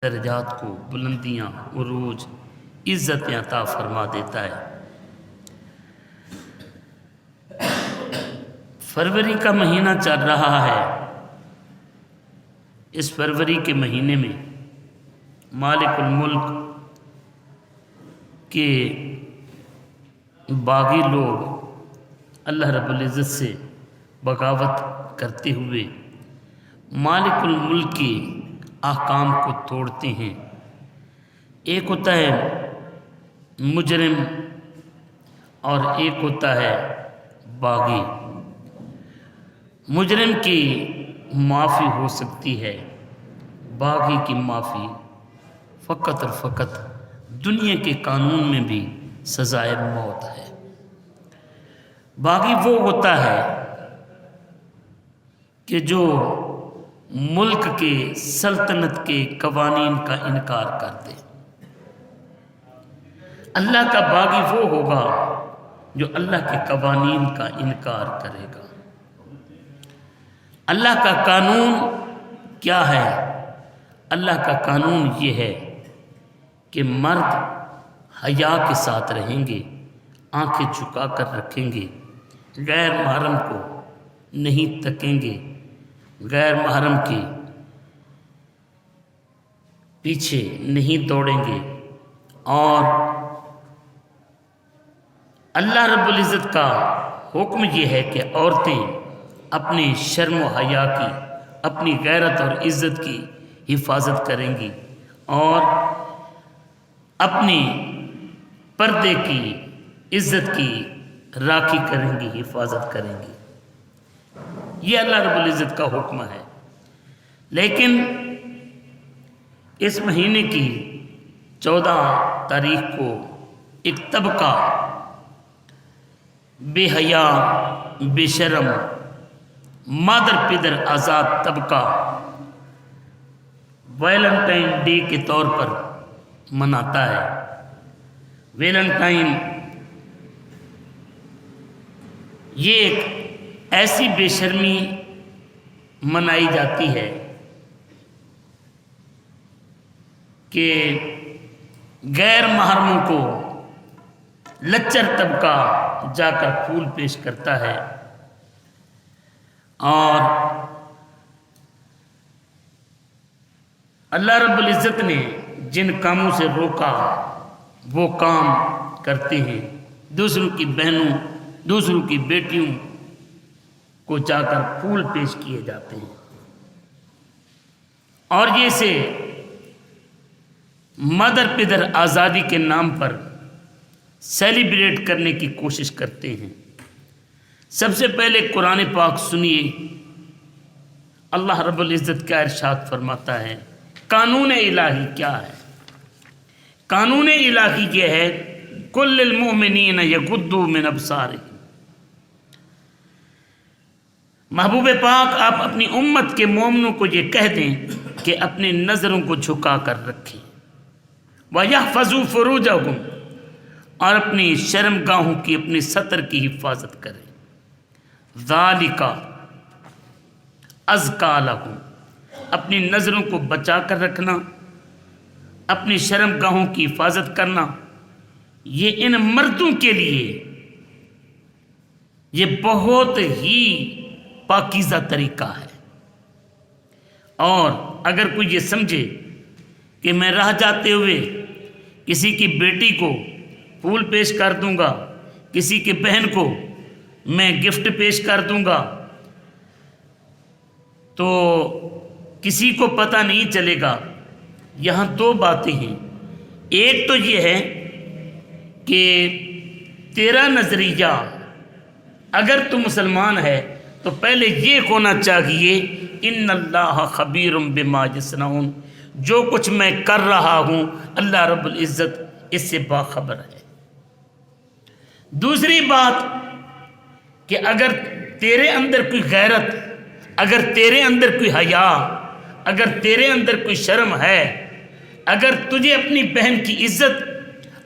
درجات کو بلندیاں، عروج، عزتیں عطا فرما دیتا ہے۔ فروری کا مہینہ چل رہا ہے۔ اس فروری کے مہینے میں مالک الملک کے باغی لوگ اللہ رب العزت سے بغاوت کرتے ہوئے مالک الملک کے احکام کو توڑتے ہیں۔ ایک ہوتا ہے مجرم اور ایک ہوتا ہے باغی۔ مجرم کی معافی ہو سکتی ہے، باغی کی معافی فقط اور فقط دنیا کے قانون میں بھی سزائے موت ہے۔ باغی وہ ہوتا ہے کہ جو ملک کے سلطنت کے قوانین کا انکار کر دے۔ اللہ کا باغی وہ ہوگا جو اللہ کے قوانین کا انکار کرے گا۔ اللہ کا قانون کیا ہے؟ اللہ کا قانون یہ ہے کہ مرد حیا کے ساتھ رہیں گے، آنکھیں جھکا کر رکھیں گے، غیر محرم کو نہیں تکیں گے، غیر محرم کے پیچھے نہیں دوڑیں گے، اور اللہ رب العزت کا حکم یہ ہے کہ عورتیں اپنی شرم و حیا کی، اپنی غیرت اور عزت کی حفاظت کریں گی اور اپنی پردے کی، عزت کی راکھی کریں گی، حفاظت کریں گی۔ یہ اللہ رب العزت کا حکم ہے۔ لیکن اس مہینے کی 14 تاریخ کو ایک طبقہ بے حیا، بے شرم، مادر پدر آزاد طبقہ ویلنٹائن ڈے کے طور پر مناتا ہے۔ ویلنٹائن یہ ایک ایسی بے شرمی منائی جاتی ہے کہ غیر محرموں کو لچر طبقہ جا کر پھول پیش کرتا ہے، اور اللہ رب العزت نے جن کاموں سے روکا وہ کام کرتے ہیں۔ دوسروں کی بہنوں، دوسروں کی بیٹیوں کو جا کر پھول پیش کیے جاتے ہیں، اور یہ سے مدر پدر آزادی کے نام پر سیلیبریٹ کرنے کی کوشش کرتے ہیں۔ سب سے پہلے قرآن پاک سنیے، اللہ رب العزت کیا ارشاد فرماتا ہے۔ قانون الہی کیا ہے؟ قانون الہی یہ ہے کل للمؤمنین یغضوا من ابصارہم۔ محبوب پاک آپ اپنی امت کے مومنوں کو یہ کہہ دیں کہ اپنی نظروں کو جھکا کر رکھیں، وَيَحْفَظُوا فُرُوجَهُمْ، اور اپنی شرم گاہوں کی، اپنی ستر کی حفاظت کریں۔ ذَلِكَ أَزْكَىٰ لَهُمْ، اپنی نظروں کو بچا کر رکھنا، اپنی شرم گاہوں کی حفاظت کرنا، یہ ان مردوں کے لیے یہ بہت ہی پاکیزہ طریقہ ہے۔ اور اگر کوئی یہ سمجھے کہ میں راہ جاتے ہوئے کسی کی بیٹی کو پھول پیش کر دوں گا، کسی کی بہن کو میں گفٹ پیش کر دوں گا تو کسی کو پتہ نہیں چلے گا، یہاں دو باتیں ہیں۔ ایک تو یہ ہے کہ تیرا نظریہ اگر تو مسلمان ہے تو پہلے یہ ہونا چاہیے ان اللہ خبیر بما یصنعون، جو کچھ میں کر رہا ہوں اللہ رب العزت اس سے باخبر ہے۔ دوسری بات کہ اگر تیرے اندر کوئی غیرت، اگر تیرے اندر کوئی حیا، اگر تیرے اندر کوئی شرم ہے، اگر تجھے اپنی بہن کی عزت،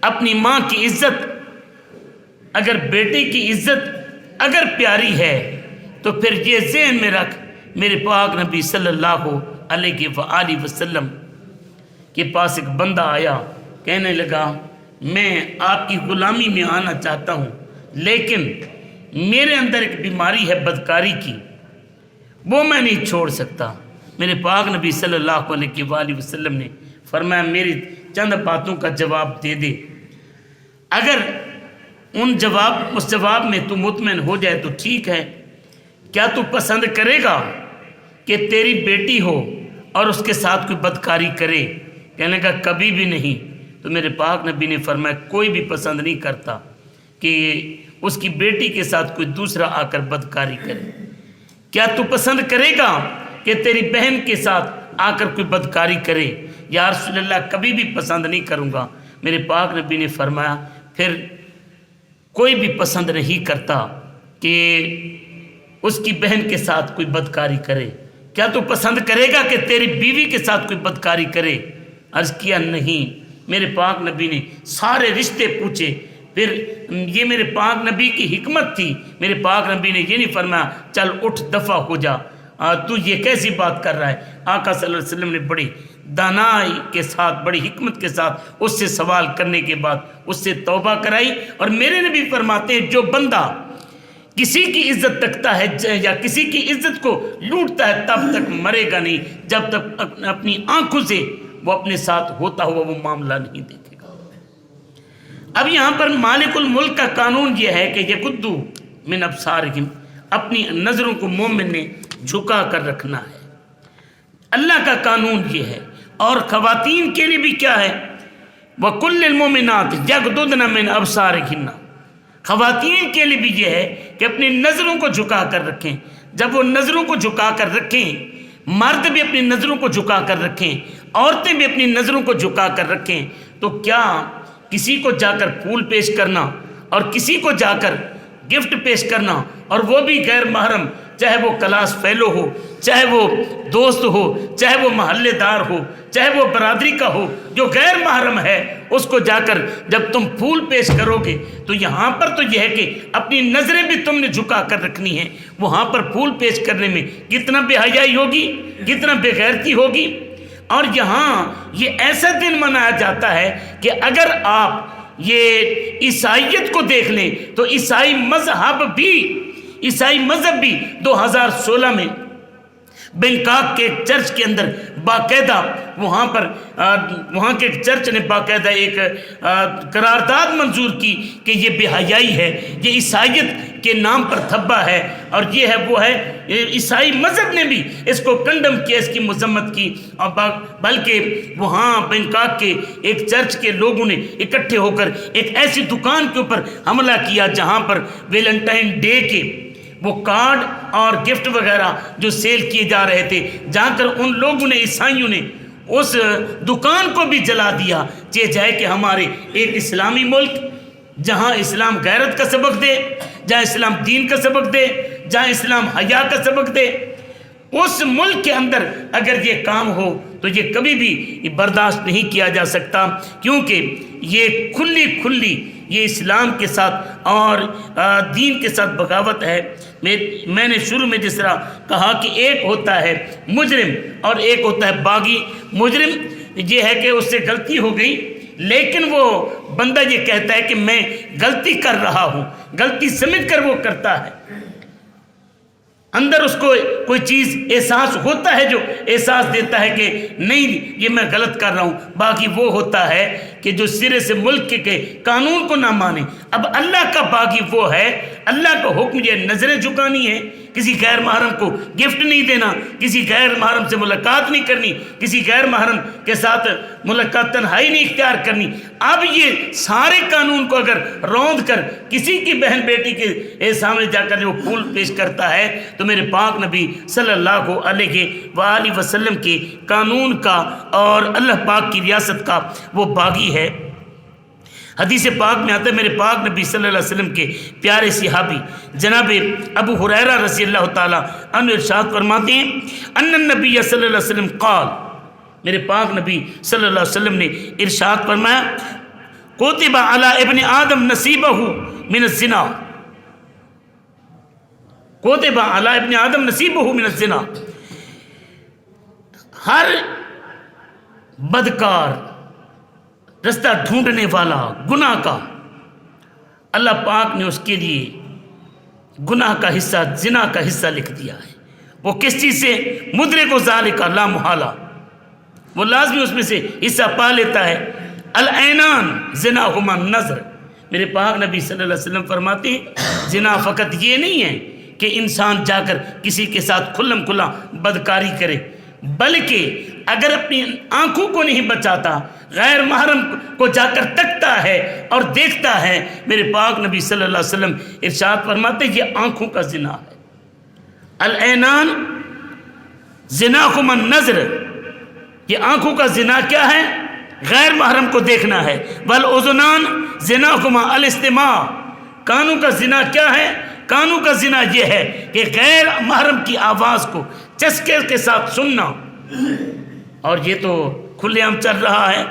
اپنی ماں کی عزت، اگر بیٹے کی عزت اگر پیاری ہے تو پھر یہ ذہن میں رکھ، میرے پاک نبی صلی اللہ علیہ وآلہ وسلم کے پاس ایک بندہ آیا، کہنے لگا میں آپ کی غلامی میں آنا چاہتا ہوں، لیکن میرے اندر ایک بیماری ہے بدکاری کی، وہ میں نہیں چھوڑ سکتا۔ میرے پاک نبی صلی اللہ علیہ وآلہ وسلم نے فرمایا میری چند باتوں کا جواب دے دے، اگر اس جواب میں تو مطمئن ہو جائے تو ٹھیک ہے۔ کیا تو پسند کرے گا کہ تیری بیٹی ہو اور اس کے ساتھ کوئی بدکاری کرے؟ کہنے کا کبھی بھی نہیں۔ تو میرے پاک نبی نے فرمایا کوئی بھی پسند نہیں کرتا کہ اس کی بیٹی کے ساتھ کوئی دوسرا آ کر بدکاری کرے۔ کیا تو پسند کرے گا کہ تیری بہن کے ساتھ آ کر کوئی بدکاری کرے؟ یا رسول اللہ کبھی بھی پسند نہیں کروں گا۔ میرے پاک نبی نے فرمایا پھر کوئی بھی پسند نہیں کرتا کہ اس کی بہن کے ساتھ کوئی بدکاری کرے۔ کیا تو پسند کرے گا کہ تیری بیوی کے ساتھ کوئی بدکاری کرے؟ عرض کیا نہیں۔ میرے پاک نبی نے سارے رشتے پوچھے، پھر یہ میرے پاک نبی کی حکمت تھی، میرے پاک نبی نے یہ نہیں فرمایا چل اٹھ دفع ہو جا، تو یہ کیسی بات کر رہا ہے؟ آقا صلی اللہ علیہ وسلم نے بڑی دانائی کے ساتھ، بڑی حکمت کے ساتھ اس سے سوال کرنے کے بعد اس سے توبہ کرائی۔ اور میرے نبی فرماتے ہیں جو بندہ کسی کی عزت رکھتا ہے یا کسی کی عزت کو لوٹتا ہے تب تک مرے گا نہیں جب تک اپنی آنکھوں سے وہ اپنے ساتھ ہوتا ہوا وہ معاملہ نہیں دیکھے گا۔ اب یہاں پر مالک الملک کا قانون یہ ہے کہ یغضوا من ابصارہم، اپنی نظروں کو مومن نے جھکا کر رکھنا ہے، اللہ کا قانون یہ ہے۔ اور خواتین کے لیے بھی کیا ہے؟ وَقُلِّ الْمُؤْمِنَاتِ يَغْضُضْنَ مِنْ أَبْصَارِهِنَّ، خواتین کے لیے بھی یہ ہے کہ اپنی نظروں کو جھکا کر رکھیں۔ جب وہ نظروں کو جھکا کر رکھیں، مرد بھی اپنی نظروں کو جھکا کر رکھیں، عورتیں بھی اپنی نظروں کو جھکا کر رکھیں، تو کیا کسی کو جا کر پھول پیش کرنا اور کسی کو جا کر گفٹ پیش کرنا، اور وہ بھی غیر محرم، چاہے وہ کلاس فیلو ہو، چاہے وہ دوست ہو، چاہے وہ محلے دار ہو، چاہے وہ برادری کا ہو، جو غیر محرم ہے اس کو جا کر جب تم پھول پیش کرو گے تو یہاں پر تو یہ ہے کہ اپنی نظریں بھی تم نے جھکا کر رکھنی ہیں۔ وہاں پر پھول پیش کرنے میں کتنا بے حیائی ہوگی، کتنا بے غیرتی ہوگی۔ اور یہاں یہ ایسا دن منایا جاتا ہے کہ اگر آپ یہ عیسائیت کو دیکھ لیں تو عیسائی مذہب بھی 2016 میں بینکاک کے چرچ کے اندر باقاعدہ وہاں کے چرچ نے باقاعدہ ایک قرارداد منظور کی کہ یہ بے حیائی ہے، یہ عیسائیت کے نام پر دھبا ہے، اور یہ ہے وہ ہے۔ عیسائی مذہب نے بھی اس کو کنڈم کیا، اس کی مذمت کی، اور بلکہ وہاں بینکاک کے ایک چرچ کے لوگوں نے اکٹھے ہو کر ایک ایسی دکان کے اوپر حملہ کیا جہاں پر ویلنٹائن ڈے کے وہ کارڈ اور گفٹ وغیرہ جو سیل کیے جا رہے تھے، جا کر ان لوگوں نے، عیسائیوں نے اس دکان کو بھی جلا دیا۔ یہ جائے کہ ہمارے ایک اسلامی ملک جہاں اسلام غیرت کا سبق دے، جہاں اسلام دین کا سبق دے، جہاں اسلام حیا کا سبق دے، اس ملک کے اندر اگر یہ کام ہو تو یہ کبھی بھی برداشت نہیں کیا جا سکتا، کیونکہ یہ کھلی یہ اسلام کے ساتھ اور دین کے ساتھ بغاوت ہے۔ میں نے شروع میں جس طرح کہا کہ ایک ہوتا ہے مجرم اور ایک ہوتا ہے باغی۔ مجرم یہ ہے کہ اس سے غلطی ہو گئی، لیکن وہ بندہ یہ کہتا ہے کہ میں غلطی کر رہا ہوں، غلطی سمجھ کر وہ کرتا ہے، اندر اس کو کوئی چیز احساس ہوتا ہے جو احساس دیتا ہے کہ نہیں یہ میں غلط کر رہا ہوں۔ باقی وہ ہوتا ہے کہ جو سرے سے ملک کے قانون کو نہ مانے۔ اب اللہ کا باغی وہ ہے، اللہ کا حکم یہ نظریں جھکانی ہے، کسی غیر محرم کو گفٹ نہیں دینا، کسی غیر محرم سے ملاقات نہیں کرنی، کسی غیر محرم کے ساتھ ملاقات تنہائی نہیں اختیار کرنی۔ اب یہ سارے قانون کو اگر روند کر کسی کی بہن بیٹی کے سامنے جا کر وہ پھول پیش کرتا ہے تو میرے پاک نبی صلی اللہ علیہ وآلہ وسلم کے قانون کا اور اللہ پاک کی ریاست کا وہ باغی ہے۔ حدیث پاک میں آتا ہے میرے پاک نبی صلی اللہ علیہ وسلم کے پیارے صحابی جناب ابو ہریرہ رضی اللہ تعالی عنہ ارشاد فرماتے ہیں ان النبی صلی اللہ علیہ وسلم قال، میرے پاک نبی صلی اللہ علیہ وسلم نے ارشاد فرمایا کتب علی ابن آدم نصیبہ من الزنا، کتب علی ابن آدم نصیبہ من الزنا، ہر بدکار، رستہ ڈھونڈنے والا گناہ کا، اللہ پاک نے اس کے لیے گناہ کا حصہ، زنا کا حصہ لکھ دیا ہے۔ وہ کس چیز سے؟ مدرک و ذالک لا محالہ، وہ لازمی اس میں سے حصہ پا لیتا ہے۔ العینان زناہما النظر، میرے پاک نبی صلی اللہ علیہ وسلم فرماتے ہیں زنا فقط یہ نہیں ہے کہ انسان جا کر کسی کے ساتھ کھلم کھلا بدکاری کرے، بلکہ اگر اپنی آنکھوں کو نہیں بچاتا، غیر محرم کو جا کر تکتا ہے اور دیکھتا ہے، میرے پاک نبی صلی اللہ علیہ وسلم ارشاد فرماتے ہیں یہ آنکھوں کا زنا ہے۔ العینان زناہما النظر، یہ آنکھوں کا زنا کیا ہے؟ غیر محرم کو دیکھنا ہے۔ والاذنان زناہما الاستماع، کانوں کا زنا کیا ہے؟ کانوں کا زنا یہ ہے کہ غیر محرم کی آواز کو چسکے کے ساتھ سننا، اور یہ تو کھلے عام چل رہا ہے۔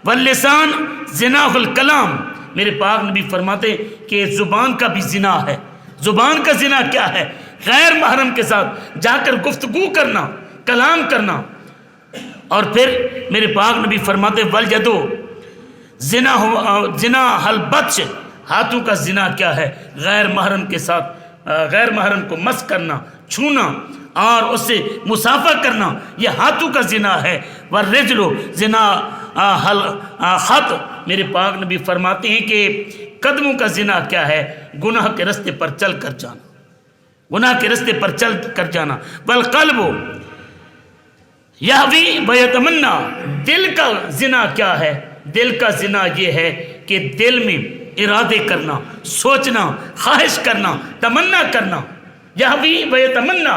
واللسان زناہ الکلام، میرے پاک نبی فرماتے کہ زبان کا بھی زنا ہے۔ زبان کا زنا کیا ہے؟ غیر محرم کے ساتھ جا کر گفتگو کرنا، کلام کرنا۔ اور پھر میرے پاک نبی فرماتے والجدو زنا البطش، ہاتھوں کا زنا کیا ہے؟ غیر محرم کے ساتھ، غیر محرم کو مس کرنا، چھونا اور اس سے مصافحہ کرنا، یہ ہاتھوں کا زنا ہے۔ والرجل زنا خط، میرے پاک نبی فرماتے ہیں کہ قدموں کا زنا کیا ہے؟ گناہ کے رستے پر چل کر جانا، گناہ کے رستے پر چل کر جانا۔ والقلب یہوی ویتمنا، دل کا زنا کیا ہے؟ دل کا زنا یہ ہے کہ دل میں ارادے کرنا، سوچنا، خواہش کرنا، تمنا کرنا۔ یہوی ویتمنا،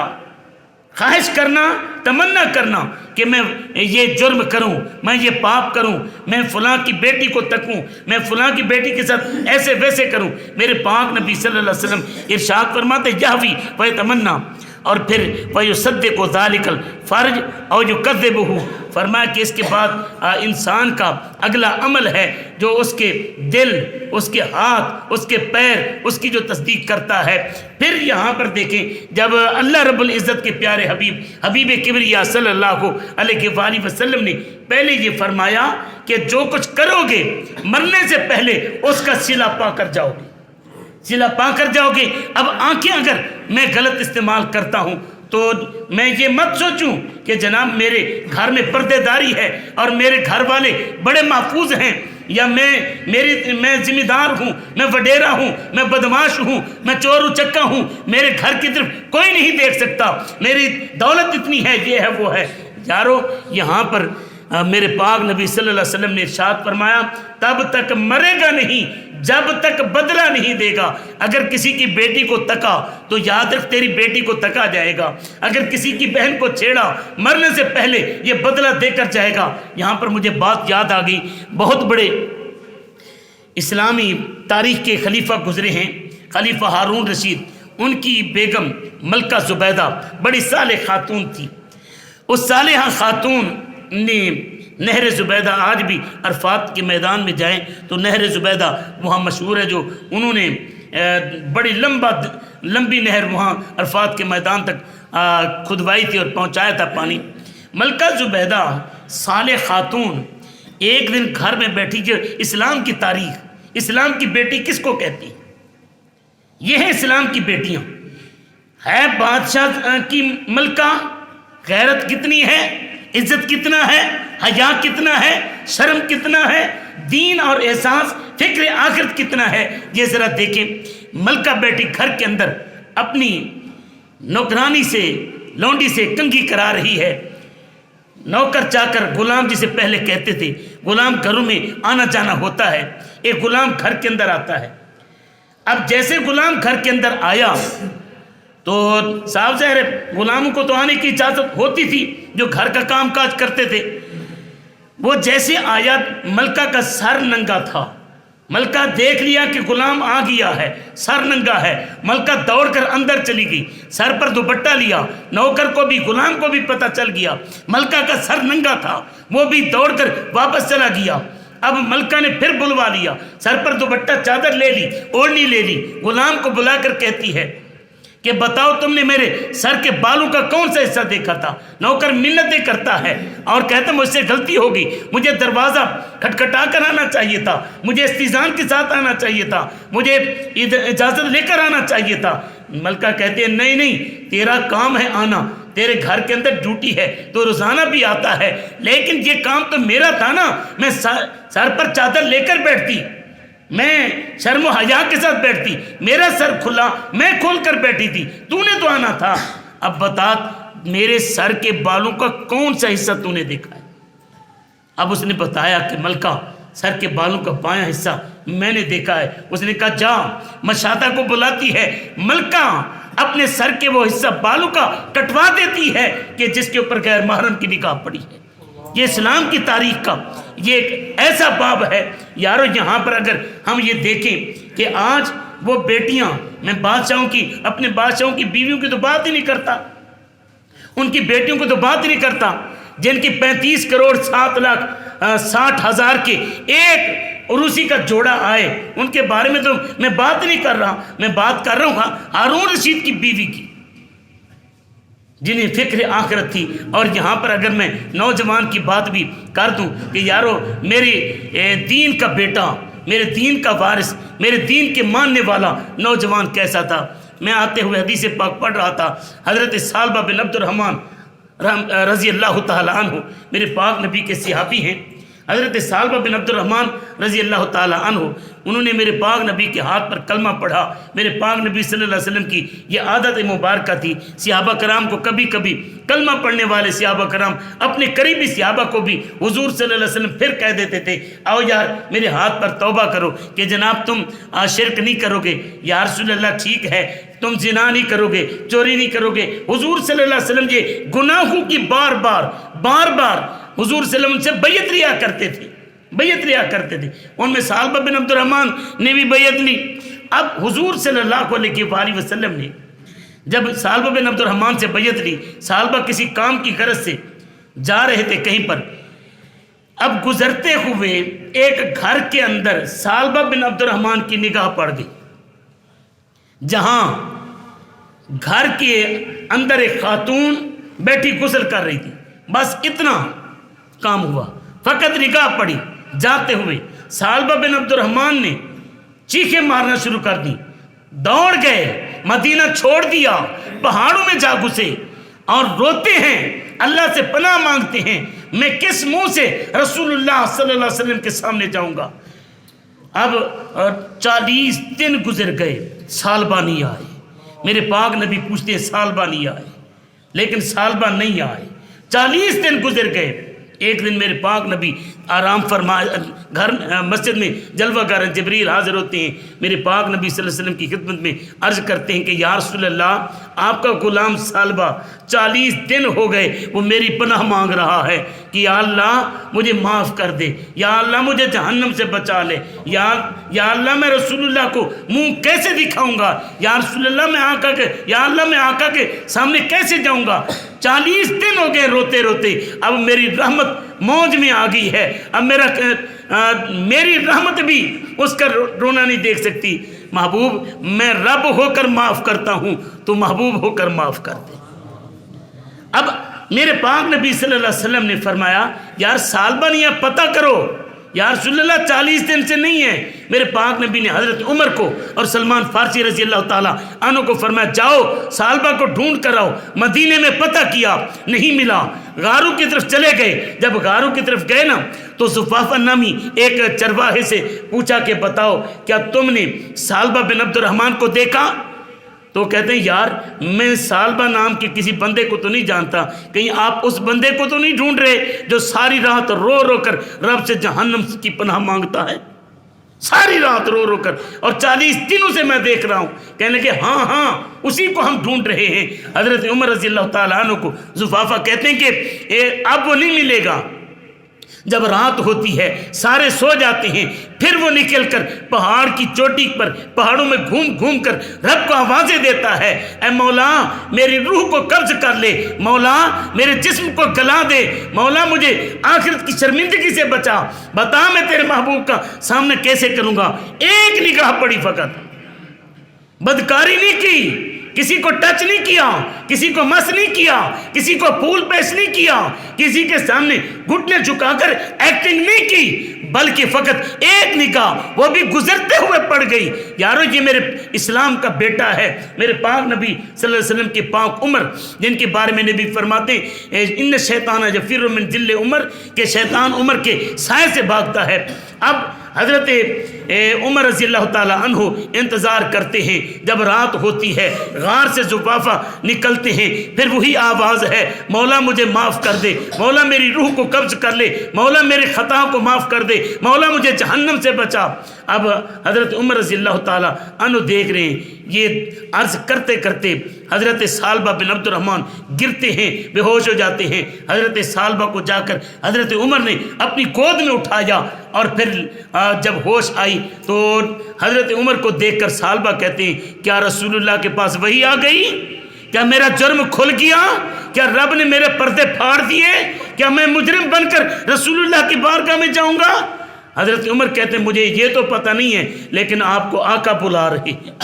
خواہش کرنا، تمنا کرنا کہ میں یہ جرم کروں، میں یہ پاپ کروں، میں فلاں کی بیٹی کو تکوں، میں فلاں کی بیٹی کے ساتھ ایسے ویسے کروں۔ میرے پاک نبی صلی اللہ علیہ وسلم ارشاد فرماتے یہوی ویتمنا، اور پھر وَيُصَدِّقُ ذَلِكَ الْفَرْجُ أَوْ يُكَذِّبُهُ، فرمایا کہ اس کے بعد انسان کا اگلا عمل ہے جو اس کے دل، اس کے ہاتھ، اس کے پیر، اس کی جو تصدیق کرتا ہے۔ پھر یہاں پر دیکھیں جب اللہ رب العزت کے پیارے حبیب کبریا صلی اللہ علیہ وآلہ وسلم نے پہلے یہ فرمایا کہ جو کچھ کرو گے مرنے سے پہلے اس کا صلہ پا کر جاؤ گے، صلہ پا کر جاؤ گے۔ اب آنکھیں اگر میں غلط استعمال کرتا ہوں تو میں یہ مت سوچوں کہ جناب میرے گھر میں پردے داری ہے اور میرے گھر والے بڑے محفوظ ہیں، یا میں ذمہ دار ہوں، میں وڈیرا ہوں، میں بدماش ہوں، میں چور اچکا ہوں، میرے گھر کی طرف کوئی نہیں دیکھ سکتا، میری دولت اتنی ہے، یہ ہے وہ ہے۔ یارو یہاں پر میرے پاک نبی صلی اللہ علیہ وسلم نے ارشاد فرمایا تب تک مرے گا نہیں جب تک بدلہ نہیں دے گا۔ اگر کسی کی بیٹی کو تکا تو یاد رکھ تیری بیٹی کو تکا جائے گا، اگر کسی کی بہن کو چھیڑا مرنے سے پہلے یہ بدلہ دے کر جائے گا۔ یہاں پر مجھے بات یاد آ گئی، بہت بڑے اسلامی تاریخ کے خلیفہ گزرے ہیں، خلیفہ ہارون رشید، ان کی بیگم ملکہ زبیدہ بڑی صالح خاتون تھی۔ اس صالحہ خاتون نے نہر زبیدہ، آج بھی عرفات کے میدان میں جائیں تو نہر زبیدہ وہاں مشہور ہے، جو انہوں نے بڑی لمبی نہر وہاں عرفات کے میدان تک کھدوائی تھی اور پہنچایا تھا پانی۔ ملکہ زبیدہ صالح خاتون ایک دن گھر میں بیٹھی، جو اسلام کی تاریخ، اسلام کی بیٹی کس کو کہتی ہیں؟ یہ ہے اسلام کی بیٹیاں، ہے بادشاہ کی ملکہ، غیرت کتنی ہے، عزت کتنا ہے، حیا کتنا ہے، شرم کتنا ہے، دین اور احساس، فکر آخرت کتنا ہے۔ یہ ذرا دیکھیں، ملکہ بیٹی گھر کے اندر اپنی نوکرانی سے، لونڈی سے کنگھی کرا رہی ہے۔ نوکر چاکر، غلام جسے پہلے کہتے تھے، غلام گھروں میں آنا جانا ہوتا ہے، ایک غلام گھر کے اندر آتا ہے۔ اب جیسے غلام گھر کے اندر آیا تو صاحب ظاہر غلاموں کو تو آنے کی اجازت ہوتی تھی جو گھر کا کام کاج کرتے تھے۔ وہ جیسے آیا ملکہ کا سر ننگا تھا، ملکہ دیکھ لیا کہ غلام آ گیا ہے، سر ننگا ہے، ملکہ دوڑ کر اندر چلی گئی، سر پر دوپٹہ لیا، نوکر کو بھی غلام کو بھی پتہ چل گیا ملکہ کا سر ننگا تھا، وہ بھی دوڑ کر واپس چلا گیا۔ اب ملکہ نے پھر بلوا لیا، سر پر دوپٹہ چادر لے لی، اوڑھنی لے لی، غلام کو بلا کر کہتی ہے کہ بتاؤ تم نے میرے سر کے بالوں کا کون سا حصہ دیکھا تھا؟ نوکر منتیں کرتا ہے اور کہتا مجھ سے غلطی ہوگی، مجھے دروازہ کھٹکھٹا کر آنا چاہیے تھا، مجھے استئذان کے ساتھ آنا چاہیے تھا، مجھے اجازت لے کر آنا چاہیے تھا۔ ملکہ کہتے ہیں نہیں، تیرا کام ہے آنا، تیرے گھر کے اندر ڈیوٹی ہے، تو روزانہ بھی آتا ہے، لیکن یہ کام تو میرا تھا نا، میں سر پر چادر لے کر بیٹھتی، میں شرم و حیا کے ساتھ بیٹھتی، میرا سر کھلا، میں کھول کر بیٹھی تھی، تو نے تو آنا تھا۔ اب بتا میرے سر کے بالوں کا کون سا حصہ تو نے دیکھا ہے؟ اب اس نے بتایا کہ ملکہ سر کے بالوں کا بایاں حصہ میں نے دیکھا ہے۔ اس نے کہا جا، مشاطہ کو بلاتی ہے، ملکہ اپنے سر کے وہ حصہ بالوں کا کٹوا دیتی ہے کہ جس کے اوپر غیر محرم کی نگاہ پڑی ہے۔ یہ اسلام کی تاریخ کا یہ ایک ایسا باب ہے یارو۔ یہاں پر اگر ہم یہ دیکھیں کہ آج وہ بیٹیاں، میں بادشاہوں کی، اپنے بادشاہوں کی بیویوں کی تو بات ہی نہیں کرتا، ان کی بیٹیوں کو تو بات ہی نہیں کرتا، جن کی 35 کروڑ 7,60,000 کے ایک عروسی کا جوڑا آئے، ان کے بارے میں تو میں بات نہیں کر رہا، میں بات کر رہا ہوں ہارون رشید کی بیوی کی، جنہیں فکر آخرت تھی۔ اور یہاں پر اگر میں نوجوان کی بات بھی کر دوں کہ یارو میرے دین کا بیٹا، میرے دین کا وارث، میرے دین کے ماننے والا نوجوان کیسا تھا، میں آتے ہوئے حدیث پاک پڑھ رہا تھا، حضرت ثعلبہ بن عبد الرحمن رضی اللہ تعالی عنہ میرے پاک نبی کے صحابی ہیں۔ حضرت ثعلبہ بن عبد الرحمن رضی اللہ تعالی عنہ، انہوں نے میرے پاک نبی کے ہاتھ پر کلمہ پڑھا۔ میرے پاک نبی صلی اللہ علیہ وسلم کی یہ عادت مبارکہ تھی، صحابہ کرام کو کبھی کبھی کلمہ پڑھنے والے صحابہ کرام اپنے قریبی صحابہ کو بھی حضور صلی اللہ علیہ وسلم پھر کہہ دیتے تھے آؤ یار میرے ہاتھ پر توبہ کرو کہ جناب تم شرک نہیں کرو گے، یا رسول اللہ ٹھیک ہے تم زنا نہیں کرو گے، چوری نہیں کرو گے۔ حضور صلی اللہ علیہ وسلم یہ گناہوں کی بار بار حضور صلی اللہ علیہ وسلم سے بیعت لیا کرتے تھے، ان میں ثعلبہ بن عبد الرحمن نے بھی بیعت لی۔ اب حضور صلی اللہ علیہ وآلہ وسلم نے جب ثعلبہ بن عبد الرحمن سے بیعت لی، ثعلبہ کسی کام کی غرض سے جا رہے تھے کہیں پر، اب گزرتے ہوئے ایک گھر کے اندر ثعلبہ بن عبد الرحمن کی نگاہ پڑ گئی، جہاں گھر کے اندر ایک خاتون بیٹھی غسل کر رہی تھی، بس اتنا کام ہوا، فقط نگاہ پڑی۔ جاتے ہوئے ثعلبہ بن عبد الرحمن نے چیخیں مارنا شروع کر دی، دوڑ گئے، مدینہ چھوڑ دیا، پہاڑوں میں جا گھسے اور روتے ہیں، اللہ سے پناہ مانگتے ہیں میں کس منہ سے رسول اللہ صلی اللہ علیہ وسلم کے سامنے جاؤں گا۔ اب 40 دن گزر گئے، ثعلبہ نہیں آئے۔ میرے پاک نبی پوچھتے ہیں ثعلبہ نہیں آئے، لیکن ثعلبہ نہیں آئے۔ 40 دن گزر گئے۔ ایک دن میرے پاک نبی آرام فرما گھر مسجد میں جلوہ گر جبریل حاضر ہوتے ہیں، میرے پاک نبی صلی اللہ علیہ وسلم کی خدمت میں عرض کرتے ہیں کہ یا رسول اللہ آپ کا غلام ثعلبہ 40 دن ہو گئے وہ میری پناہ مانگ رہا ہے کہ یا اللہ مجھے معاف کر دے، یا اللہ مجھے جہنم سے بچا لے، یا اللہ میں رسول اللہ کو منہ کیسے دکھاؤں گا، یا رسول اللہ میں آقا کے سامنے کیسے جاؤں گا۔ 40 دن ہو گئے روتے روتے، اب میری رحمت موج میں آ گئی ہے، اب میری رحمت بھی اس کا رونا نہیں دیکھ سکتی۔ محبوب میں رب ہو کر معاف کرتا ہوں، تو محبوب ہو کر معاف کر دے۔ اب میرے پاک نبی صلی اللہ علیہ وسلم نے فرمایا یار ثعلبہ نہیں ہے، پتہ کرو، یا رسول اللہ 40 دن سے نہیں ہے۔ میرے پاک نبی نے حضرت عمر کو اور سلمان فارسی رضی اللہ تعالیٰ عنہ کو فرمایا جاؤ ثعلبہ کو ڈھونڈ کر آؤ۔ مدینے میں پتہ کیا، نہیں ملا، غاروں کی طرف چلے گئے۔ جب غاروں کی طرف گئے نا تو زفافہ نامی ایک چرواہے سے پوچھا کہ بتاؤ کیا تم نے ثعلبہ بن عبد الرحمن کو دیکھا؟ تو کہتے ہیں یار میں ثعلبہ نام کے کسی بندے کو تو نہیں جانتا، کہیں آپ اس بندے کو تو نہیں ڈھونڈ رہے جو ساری رات رو رو کر رب سے جہنم کی پناہ مانگتا ہے، ساری رات رو رو کر، اور 40 دنوں سے میں دیکھ رہا ہوں۔ کہنے لگے ہاں اسی کو ہم ڈھونڈ رہے ہیں۔ حضرت عمر رضی اللہ تعالیٰ عنہ کو زفافہ کہتے ہیں کہ اب وہ نہیں ملے گا۔ جب رات ہوتی ہے سارے سو جاتے ہیں، پھر وہ نکل کر پہاڑ کی چوٹی پر پہاڑوں میں گھوم کر رب کو آوازیں دیتا ہے، اے مولا میری روح کو قبض کر لے، مولا میرے جسم کو گلا دے، مولا مجھے آخرت کی شرمندگی سے بچا، بتا میں تیرے محبوب کا سامنا کیسے کروں گا۔ ایک نگاہ پڑی، فقط بدکاری نہیں کی، کسی کو ٹچ نہیں کیا، کسی کو مس نہیں کیا، کسی کو پھول پیش نہیں کیا، کسی کے سامنے گھٹنے جھکا کر ایکٹنگ نہیں کی، بلکہ فقط ایک نگاہ وہ بھی گزرتے ہوئے پڑ گئی، یارو یہ میرے اسلام کا بیٹا ہے، میرے پاک نبی صلی اللہ علیہ وسلم کے پاک عمر، جن کے بارے میں نبی فرماتے ہیں ان شیطان یفر من ذل عمر، کہ شیطان عمر کے سائے سے بھاگتا ہے۔ اب حضرت عمر رضی اللہ تعالی عنہ انتظار کرتے ہیں، جب رات ہوتی ہے غار سے زفافہ نکلتے ہیں، پھر وہی آواز ہے مولا مجھے معاف کر دے، مولا میری روح کو قبض کر لے، مولا میرے خطا کو معاف کر دے، مولا مجھے جہنم سے بچا۔ اب حضرت عمر رضی اللہ تعالی عنہ دیکھ رہے ہیں، یہ عرض کرتے کرتے حضرت ثعلبہ بن عبد الرحمن گرتے ہیں، بے ہوش ہو جاتے ہیں۔ حضرت ثعلبہ کو جا کر حضرت عمر نے اپنی گود میں اٹھایا، اور پھر جب ہوش آئی تو حضرت عمر کو دیکھ کر ثعلبہ کہتے ہیں کیا رسول اللہ کے پاس وحی آ گئی؟ کیا میرا جرم کھل گیا؟ کیا رب نے میرے پردے پھاڑ دیے؟ کیا میں مجرم بن کر رسول اللہ کی بارگاہ میں جاؤں گا؟ حضرت عمر کہتے ہیں مجھے یہ تو پتہ نہیں ہے، لیکن آپ کو آقا بلا رہے ہیں۔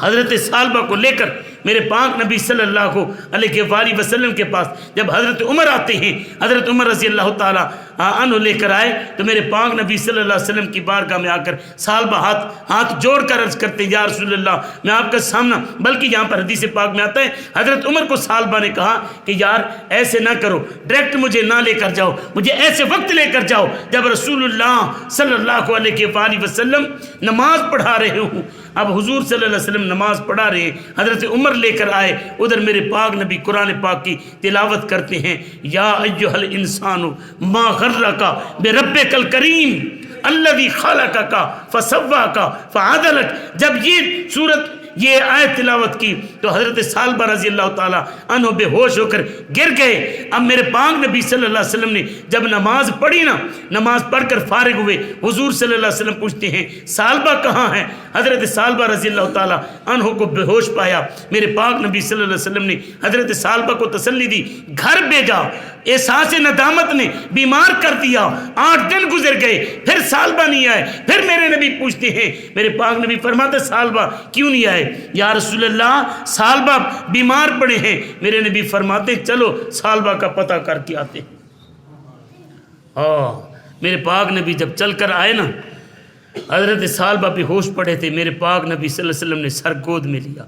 حضرت ثعلبہ کو لے کر میرے پاک نبی صلی اللہ علیہ وآلہ وسلم کے پاس جب حضرت عمر آتے ہیں، حضرت عمر رضی اللہ تعالیٰ عنہ لے کر آئے تو میرے پاک نبی صلی اللہ علیہ وسلم کی بارگاہ میں آ کر ثعلبہ ہاتھ جوڑ کر عرض کرتے ہیں یا رسول اللہ میں آپ کا سامنا، بلکہ یہاں پر حدیث پاک میں آتا ہے حضرت عمر کو ثعلبہ نے کہا کہ یار ایسے نہ کرو، ڈائریکٹ مجھے نہ لے کر جاؤ، مجھے ایسے وقت لے کر جاؤ جب رسول اللہ صلی اللہ علیہ وآلہ وسلم نماز پڑھا رہے ہوں۔ اب حضور صلی اللہ علیہ وسلم نماز پڑھا رہے ہیں، حضرت عمر لے کر آئے، ادھر میرے پاک نبی قرآن پاک کی تلاوت کرتے ہیں یا ایھا الانسان ما غرک بربک الکریم الذی خلقک فسواک فعدلک۔ جب یہ آیت تلاوت کی تو حضرت ثعلبہ رضی اللہ تعالیٰ عنہ بے ہوش ہو کر گر گئے۔ اب میرے پاک نبی صلی اللہ علیہ وسلم نے جب نماز پڑھی نا، نماز پڑھ کر فارغ ہوئے، حضور صلی اللہ علیہ وسلم پوچھتے ہیں ثعلبہ کہاں ہے؟ حضرت ثعلبہ رضی اللہ تعالیٰ عنہ کو بے ہوش پایا، میرے پاک نبی صلی اللہ علیہ وسلم نے حضرت ثعلبہ کو تسلی دی، گھر بھیجا، احساس ندامت نے بیمار کر دیا۔ 8 دن گزر گئے، پھر ثعلبہ نہیں آئے، پھر میرے نبی پوچھتے ہیں، میرے پاک نبی فرماتے ثعلبہ کیوں نہیں آئے؟ یا رسول اللہ ثعلبہ بیمار پڑے ہیں۔ میرے نبی فرماتے چلو ثعلبہ کا پتہ کر کے آتے ہیں۔ میرے پاک نبی جب چل کر آئے نا، حضرت ثعلبہ بے ہوش پڑے تھے، میرے پاک نبی صلی اللہ علیہ وسلم نے سر گود میں لیا،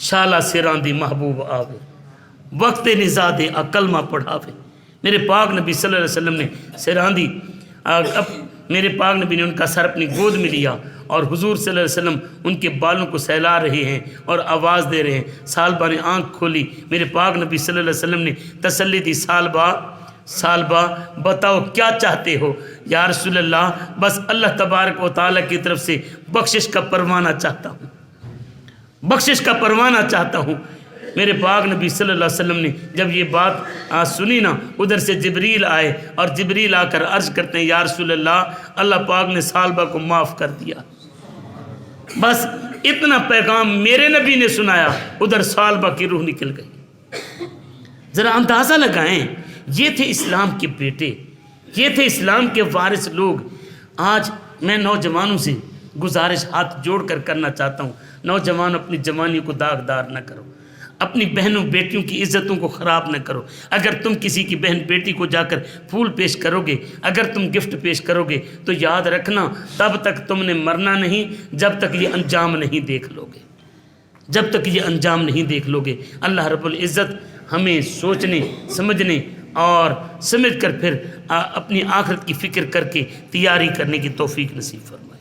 شالا سراندی محبوب آوے وقت نزاد کلمہ پڑھاوے۔ میرے پاک نبی صلی اللہ علیہ وسلم نے سراندی، میرے پاک نبی نے ان کا سر اپنی گود میں لیا، اور حضور صلی اللہ علیہ وسلم ان کے بالوں کو سہلا رہے ہیں اور آواز دے رہے ہیں۔ ثعلبہ نے آنکھ کھولی، میرے پاک نبی صلی اللہ علیہ وسلم نے تسلی دی، ثعلبہ بتاؤ کیا چاہتے ہو؟ یا رسول اللہ بس اللہ تبارک و تعالیٰ کی طرف سے بخشش کا پروانہ چاہتا ہوں، بخشش کا پروانہ چاہتا ہوں۔ میرے پاک نبی صلی اللہ علیہ وسلم نے جب یہ بات سنی نا، ادھر سے جبریل آئے، اور جبریل آ کر عرض کرتے ہیں یا رسول اللہ اللہ پاک نے ثعلبہ کو معاف کر دیا۔ بس اتنا پیغام میرے نبی نے سنایا، ادھر ثعلبہ کی روح نکل گئی۔ ذرا اندازہ لگائیں، یہ تھے اسلام کے بیٹے، یہ تھے اسلام کے وارث لوگ۔ آج میں نوجوانوں سے گزارش ہاتھ جوڑ کر کرنا چاہتا ہوں، نوجوان اپنی جوانی کو داغدار نہ کرو، اپنی بہنوں بیٹیوں کی عزتوں کو خراب نہ کرو۔ اگر تم کسی کی بہن بیٹی کو جا کر پھول پیش کرو گے، اگر تم گفٹ پیش کرو گے، تو یاد رکھنا تب تک تم نے مرنا نہیں جب تک یہ انجام نہیں دیکھ لو گے، جب تک یہ انجام نہیں دیکھ لو گے۔ اللہ رب العزت ہمیں سوچنے سمجھنے اور سمجھ کر پھر اپنی آخرت کی فکر کر کے تیاری کرنے کی توفیق نصیب فرمائے۔